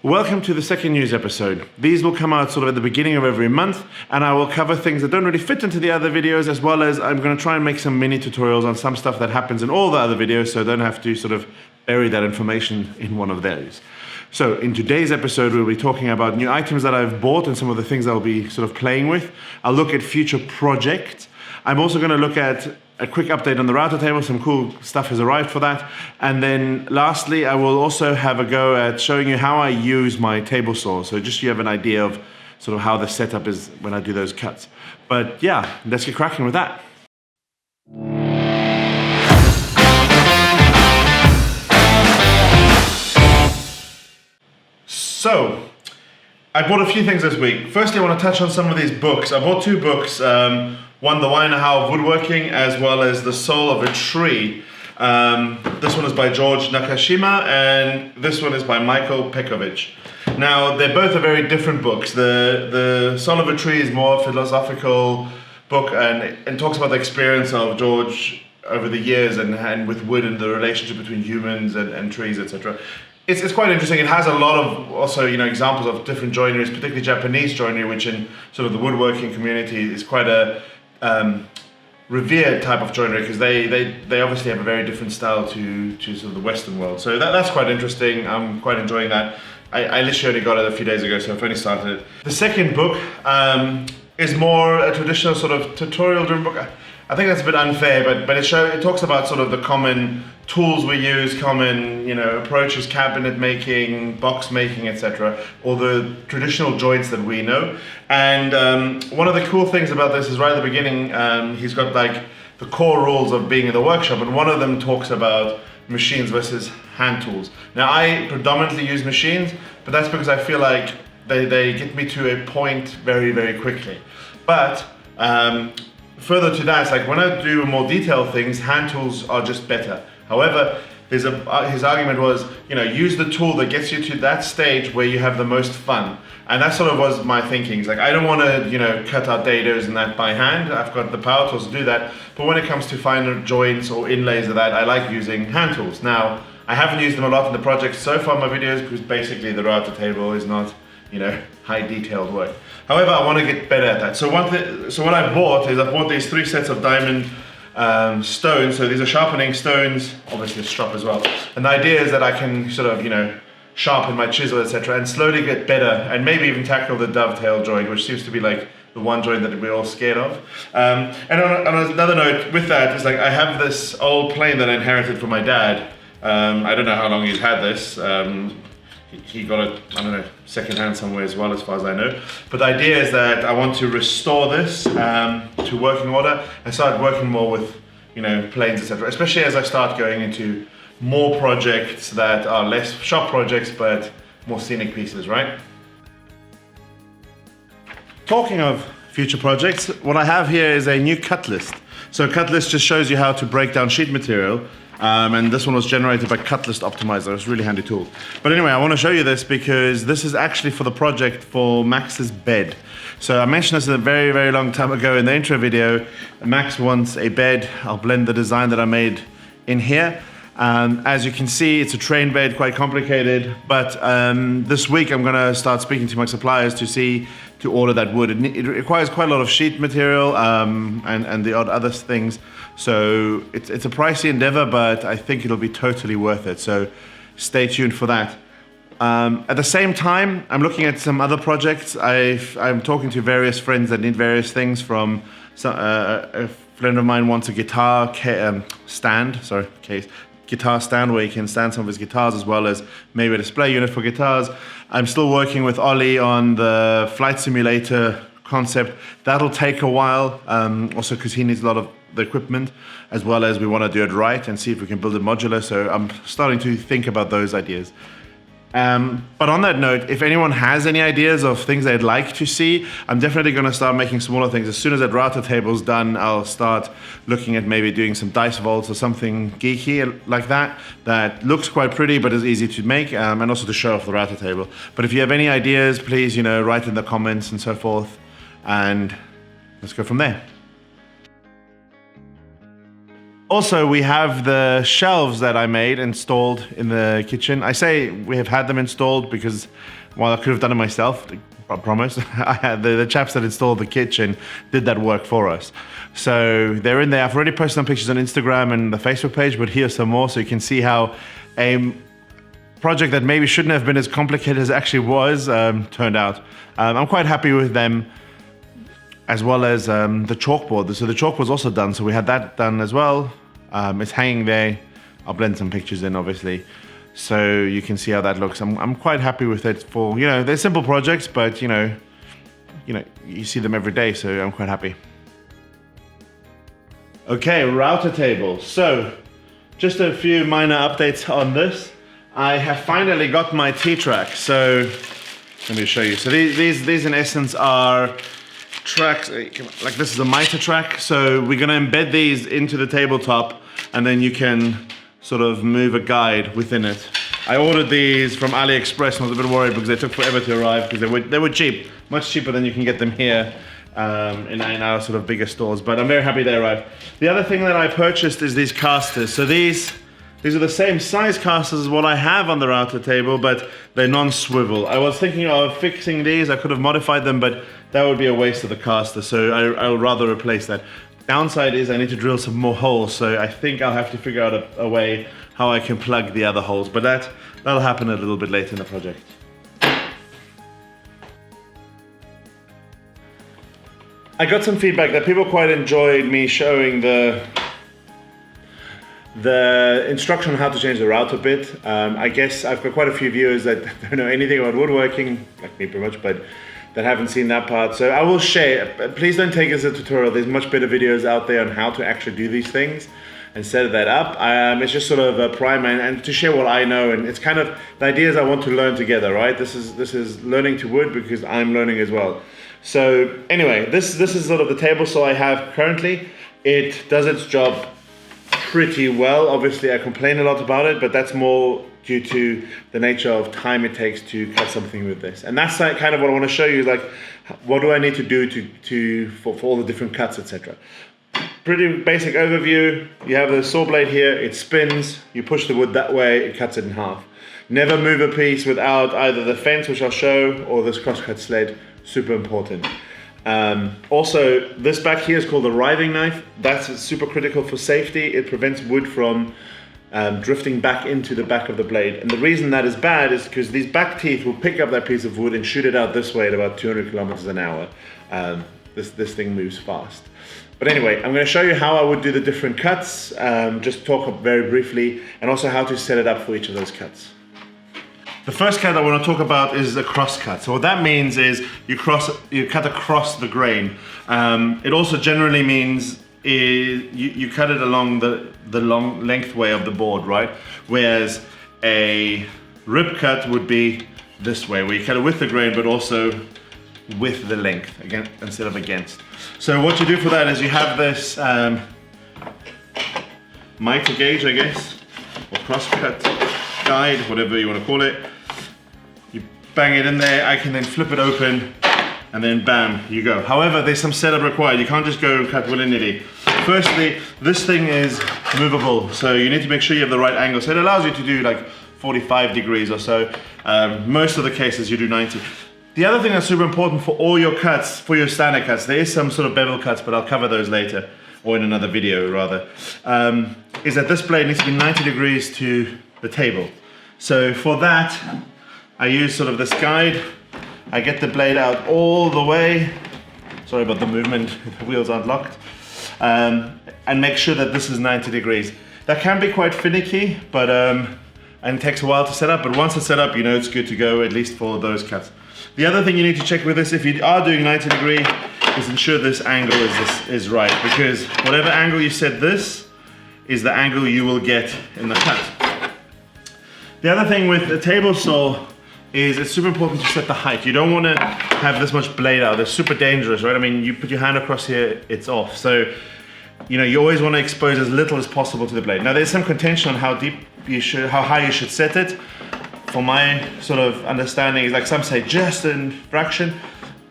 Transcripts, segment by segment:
Welcome to the second news episode. These will come out sort of at the beginning of every month, and I will cover things that don't really fit into the other videos, as well as I'm going to try and make some mini tutorials on some stuff that happens in all the other videos, so I don't have to sort of bury that information in one of those. So in today's episode, we'll be talking about new items that I've bought and some of the things I'll be sort of playing with. I'll look at future projects. I'm also going to look at a quick update on the router table. Some cool stuff has arrived for that. And then lastly, I will also have a go at showing you how I use my table saw. So just so you have an idea of sort of how the setup is when I do those cuts. But yeah, let's get cracking with that. So, I bought a few things this week. Firstly, I want to touch on some of these books. I bought two books. One, The Why and How of Woodworking, as well as The Soul of a Tree. This one is by George Nakashima, and this one is by Michael Pekovic. Now, they're both very different books. The Soul of a Tree is more philosophical book and talks about the experience of George over the years and with wood and the relationship between humans and trees, etc. It's quite interesting. It has a lot of also, examples of different joineries, particularly Japanese joinery, which in sort of the woodworking community is quite a revered type of joinery, because they obviously have a very different style to sort of the Western world. So that's quite interesting. I'm quite enjoying that. I literally only got it a few days ago, so I've only started it. The second book is more a traditional sort of tutorial driven book. I think that's a bit unfair, but it talks about sort of the common tools we use, common approaches, cabinet making, box making, etc. All the traditional joints that we know. And one of the cool things about this is right at the beginning, he's got like the core rules of being in the workshop, and one of them talks about machines versus hand tools. Now, I predominantly use machines, but that's because I feel like they get me to a point very, very quickly. But further to that, it's like when I do more detailed things, hand tools are just better. However, his argument was, use the tool that gets you to that stage where you have the most fun. And that sort of was my thinking. It's like, I don't want to, cut out dados and that by hand. I've got the power tools to do that. But when it comes to finer joints or inlays of that, I like using hand tools. Now, I haven't used them a lot in the project so far in my videos, because basically the router table is not, high detailed work. However, I want to get better at that. So what I bought is, I bought these 3 sets of diamond stones. So these are sharpening stones, obviously a strop as well. And the idea is that I can sort of, sharpen my chisel, etc., and slowly get better, and maybe even tackle the dovetail joint, which seems to be like the one joint that we're all scared of. And on another note with that, is like I have this old plane that I inherited from my dad. I don't know how long he's had this. He got it, I don't know, secondhand somewhere as well, as far as I know. But the idea is that I want to restore this to working order and start working more with, planes, etc. Especially as I start going into more projects that are less shop projects, but more scenic pieces, right? Talking of future projects, what I have here is a new cut list. So a cut list just shows you how to break down sheet material. And this one was generated by Cutlist Optimizer. It's a really handy tool. But anyway, I want to show you this because this is actually for the project for Max's bed. So I mentioned this a very, very long time ago in the intro video. Max wants a bed. I'll blend the design that I made in here. As you can see, it's a train bed, quite complicated. But this week I'm going to start speaking to my suppliers to order that wood. It requires quite a lot of sheet material and the odd other things. So it's a pricey endeavor, but I think it'll be totally worth it. So stay tuned for that. At the same time, I'm looking at some other projects. I'm talking to various friends that need various things. From a friend of mine wants a guitar stand, guitar stand where he can stand some of his guitars, as well as maybe a display unit for guitars. I'm still working with Ollie on the flight simulator concept. That'll take a while, also because he needs a lot of the equipment, as well as we want to do it right and see if we can build it modular. So I'm starting to think about those ideas. But on that note, if anyone has any ideas of things they'd like to see, I'm definitely going to start making smaller things. As soon as that router table's done, I'll start looking at maybe doing some dice vaults or something geeky like that, that looks quite pretty but is easy to make, and also to show off the router table. But if you have any ideas, please, write in the comments and so forth, and let's go from there. Also, we have the shelves that I made installed in the kitchen. I say we have had them installed because, while I could have done it myself, I promise, I had the chaps that installed the kitchen did that work for us. So they're in there. I've already posted some pictures on Instagram and the Facebook page, but here's some more so you can see how a project that maybe shouldn't have been as complicated as it actually was turned out. I'm quite happy with them, as well as the chalkboard. So the chalkboard's also done, so we had that done as well. It's hanging there. I'll blend some pictures in, obviously, so you can see how that looks. I'm quite happy with it. For, they're simple projects, but you see them every day, so I'm quite happy. Okay, router table. So just a few minor updates on this. I have finally got my T-Track. So let me show you. So these in essence are tracks, like this is a mitre track. So we're gonna embed these into the tabletop, and then you can sort of move a guide within it. I ordered these from AliExpress and I was a bit worried because they took forever to arrive, because they were cheap, much cheaper than you can get them here in our sort of bigger stores, but I'm very happy they arrived. The other thing that I purchased is these casters. So these are the same size casters as what I have on the router table, but they're non-swivel. I was thinking of fixing these. I could have modified them, but that would be a waste of the caster, so I would rather replace that. Downside is I need to drill some more holes, so I think I'll have to figure out a way how I can plug the other holes, but that'll happen a little bit later in the project. I got some feedback that people quite enjoyed me showing the instruction on how to change the router bit. I guess I've got quite a few viewers that don't know anything about woodworking, like me pretty much, but that haven't seen that part. So I will share. Please don't take it as a tutorial. There's much better videos out there on how to actually do these things and set that up. It's just sort of a primer and to share what I know, and it's kind of the idea is I want to learn together, right? This is learning to wood because I'm learning as well. So anyway, this is sort of the table saw I have currently. It does its job pretty well. Obviously I complain a lot about it, but that's more due to the nature of time it takes to cut something with this. And that's like kind of what I want to show you, is like, what do I need to do for all the different cuts, etc. Pretty basic overview. You have the saw blade here, it spins, you push the wood that way, it cuts it in half. Never move a piece without either the fence, which I'll show, or this crosscut sled. Super important. Also, this back here is called the riving knife. That's super critical for safety. It prevents wood from drifting back into the back of the blade. And the reason that is bad is because these back teeth will pick up that piece of wood and shoot it out this way at about 200 kilometers an hour. This thing moves fast. But anyway, I'm going to show you how I would do the different cuts, just talk very briefly, and also how to set it up for each of those cuts. The first cut I want to talk about is a cross cut. So what that means is you cut across the grain. It also generally means you cut it along the long lengthway of the board, right? Whereas a rib cut would be this way, where you cut it with the grain, but also with the length, again, instead of against. So what you do for that is you have this mitre gauge, I guess, or cross cut guide, whatever you want to call it. You bang it in there. I can then flip it open, and then bam, you go. However, there's some setup required. You can't just go and cut willy-nilly. Firstly, this thing is movable, so you need to make sure you have the right angle. So it allows you to do like 45 degrees or so. Most of the cases you do 90. The other thing that's super important for all your cuts, for your standard cuts, there is some sort of bevel cuts, but I'll cover those later, or in another video rather, is that this blade needs to be 90 degrees to the table. So for that, I use sort of this guide. I get the blade out all the way. Sorry about the movement, the wheels aren't locked. And make sure that this is 90 degrees. That can be quite finicky, but and it takes a while to set up, but once it's set up, you know it's good to go, at least for those cuts. The other thing you need to check with this, if you are doing 90 degree, is ensure this angle is right, because whatever angle you set this is the angle you will get in the cut. The other thing with the table saw is it's super important to set the height. You don't want to have this much blade out. It's super dangerous, right? I mean, you put your hand across here, it's off. So, you know, you always want to expose as little as possible to the blade. Now, there's some contention on how high you should set it. For my sort of understanding, like some say just a fraction.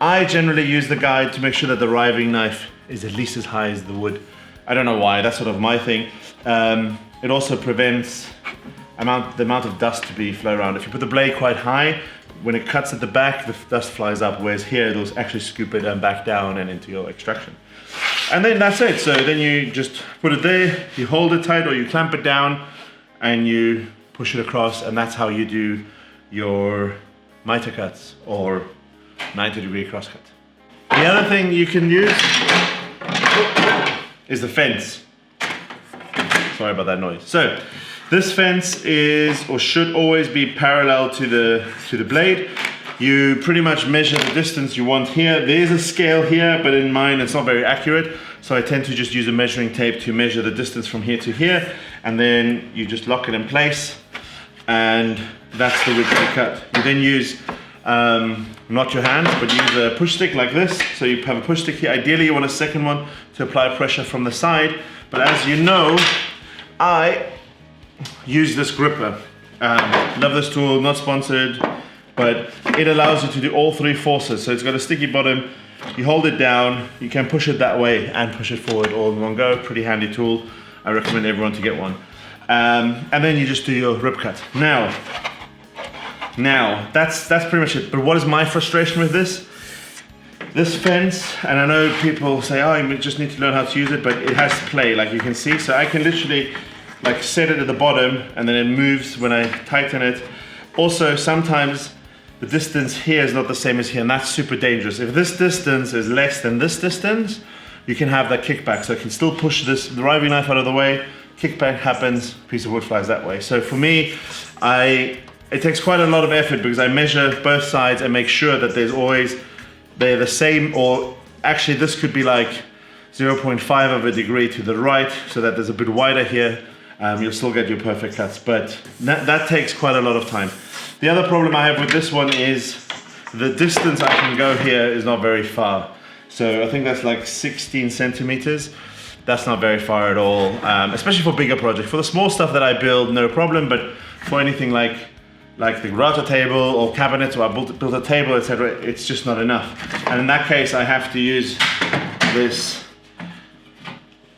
I generally use the guide to make sure that the riving knife is at least as high as the wood. I don't know why, that's sort of my thing. It also prevents the amount of dust to be flow around. If you put the blade quite high, when it cuts at the back, the dust flies up, whereas here it'll actually scoop it back down and into your extraction. And then that's it. So then you just put it there, you hold it tight or you clamp it down and you push it across, and that's how you do your miter cuts or 90-degree crosscut. The other thing you can use is the fence. Sorry about that noise. So this fence is or should always be parallel to the blade. You pretty much measure the distance you want here. There is a scale here, but in mine it's not very accurate. So I tend to just use a measuring tape to measure the distance from here to here, and then you just lock it in place, and that's the width of the cut. You then use not your hand, but use a push stick like this. So you have a push stick here. Ideally you want a second one to apply pressure from the side, but as you know, I use this gripper. Love this tool, not sponsored, but it allows you to do all three forces. So it's got a sticky bottom, you hold it down, you can push it that way and push it forward all in one go. Pretty handy tool. I recommend everyone to get one. And then you just do your rip cut. Now that's pretty much it. But what is my frustration with this? This fence, and I know people say, oh, you just need to learn how to use it, but it has play, like you can see. So I can literally like set it at the bottom and then it moves when I tighten it. Also, sometimes the distance here is not the same as here, and that's super dangerous. If this distance is less than this distance, you can have that kickback. So I can still push the riving knife out of the way, kickback happens, piece of wood flies that way. So for me, it takes quite a lot of effort because I measure both sides and make sure that they're the same, or actually this could be like 0.5 of a degree to the right, so that there's a bit wider here. You'll still get your perfect cuts, but that takes quite a lot of time. The other problem I have with this one is the distance I can go here is not very far. So I think that's like 16 centimeters. That's not very far at all, especially for bigger projects. For the small stuff that I build, no problem, but for anything like the router table or cabinets, or I built a table, etc., it's just not enough. And in that case, I have to use this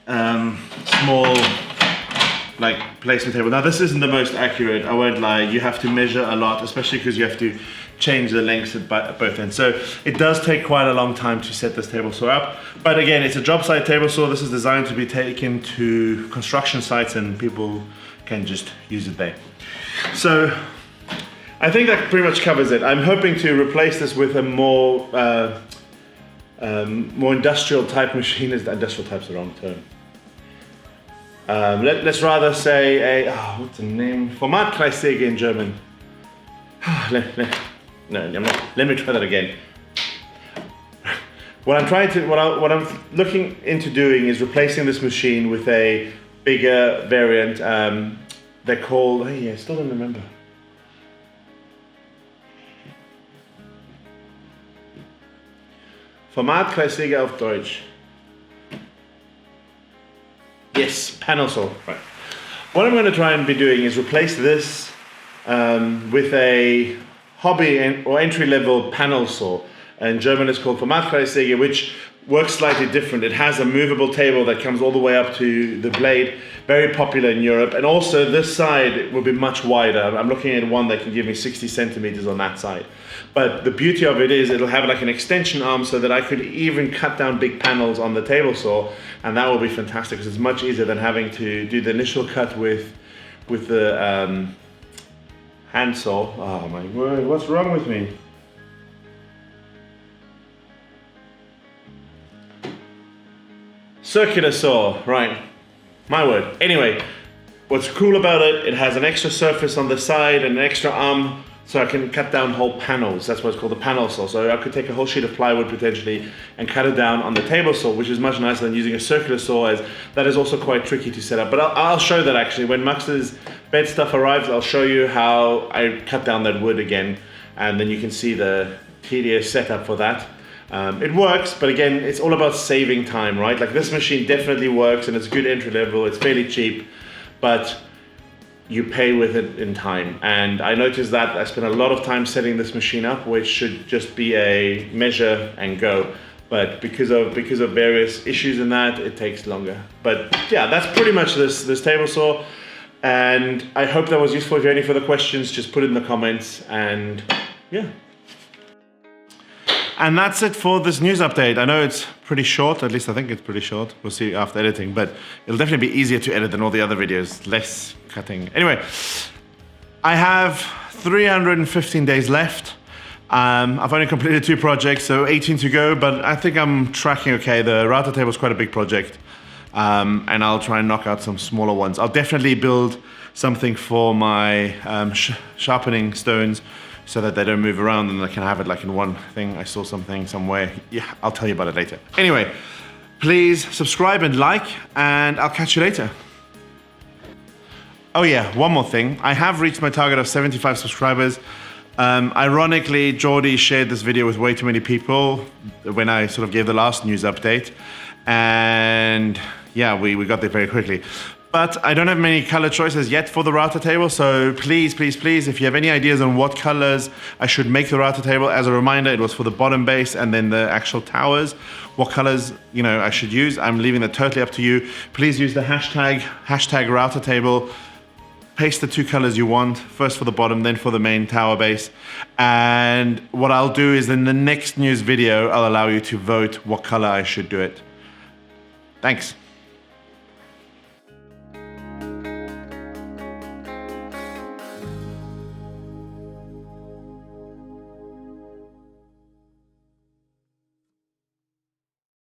small like placement table. Now this isn't the most accurate, I won't lie. You have to measure a lot, especially because you have to change the lengths at both ends. So it does take quite a long time to set this table saw up. But again, it's a job site table saw. This is designed to be taken to construction sites and people can just use it there. So I think that pretty much covers it. I'm hoping to replace this with a more industrial type machine. Industrial type's the wrong term. Let's rather say what's the name? Formatkreissäge in German. Let me try that again. What I'm looking into doing is replacing this machine with a bigger variant. They're called, I still don't remember. Formatkreissäge auf Deutsch. Yes, panel saw. Right. What I'm going to try and be doing is replace this with a hobby or entry-level panel saw. In German it's called Formatkreissäge, which works slightly different. It has a movable table that comes all the way up to the blade, very popular in Europe. And also this side will be much wider. I'm looking at one that can give me 60 centimeters on that side. But the beauty of it is it'll have like an extension arm so that I could even cut down big panels on the table saw, and that will be fantastic because it's much easier than having to do the initial cut with the hand saw. Oh my word, what's wrong with me? Circular saw, right, my word. Anyway, what's cool about it, it has an extra surface on the side and an extra arm so I can cut down whole panels. That's why it's called the panel saw. So I could take a whole sheet of plywood potentially and cut it down on the table saw, which is much nicer than using a circular saw, as that is also quite tricky to set up. But I'll show that actually. When Max's bed stuff arrives, I'll show you how I cut down that wood again, and then you can see the tedious setup for that. It works, but again, it's all about saving time, right? Like this machine definitely works and it's good entry level, it's fairly cheap, but you pay with it in time. And I noticed that I spent a lot of time setting this machine up, which should just be a measure and go. but because of various issues in that, it takes longer. But yeah, that's pretty much this table saw, and I hope that was useful. If you have any further questions, just put it in the comments, and yeah. And that's it for this news update. I know it's pretty short, at least I think it's pretty short. We'll see after editing, but it'll definitely be easier to edit than all the other videos, less cutting. Anyway, I have 315 days left. I've only completed 2 projects, so 18 to go, but I think I'm tracking okay. The router table is quite a big project, and I'll try and knock out some smaller ones. I'll definitely build something for my sharpening stones, so that they don't move around and I can have it like in one thing. I saw something somewhere. Yeah, I'll tell you about it later. Anyway, please subscribe and like, and I'll catch you later. Oh yeah, one more thing. I have reached my target of 75 subscribers. Ironically, Jordi shared this video with way too many people when I sort of gave the last news update. And yeah, we got there very quickly. But I don't have many color choices yet for the router table, so please, please, please, if you have any ideas on what colors I should make the router table, as a reminder, it was for the bottom base and then the actual towers, what colors, you know, I should use. I'm leaving that totally up to you. Please use the hashtag router table. Paste the 2 colors you want, first for the bottom, then for the main tower base. And what I'll do is in the next news video, I'll allow you to vote what color I should do it. Thanks.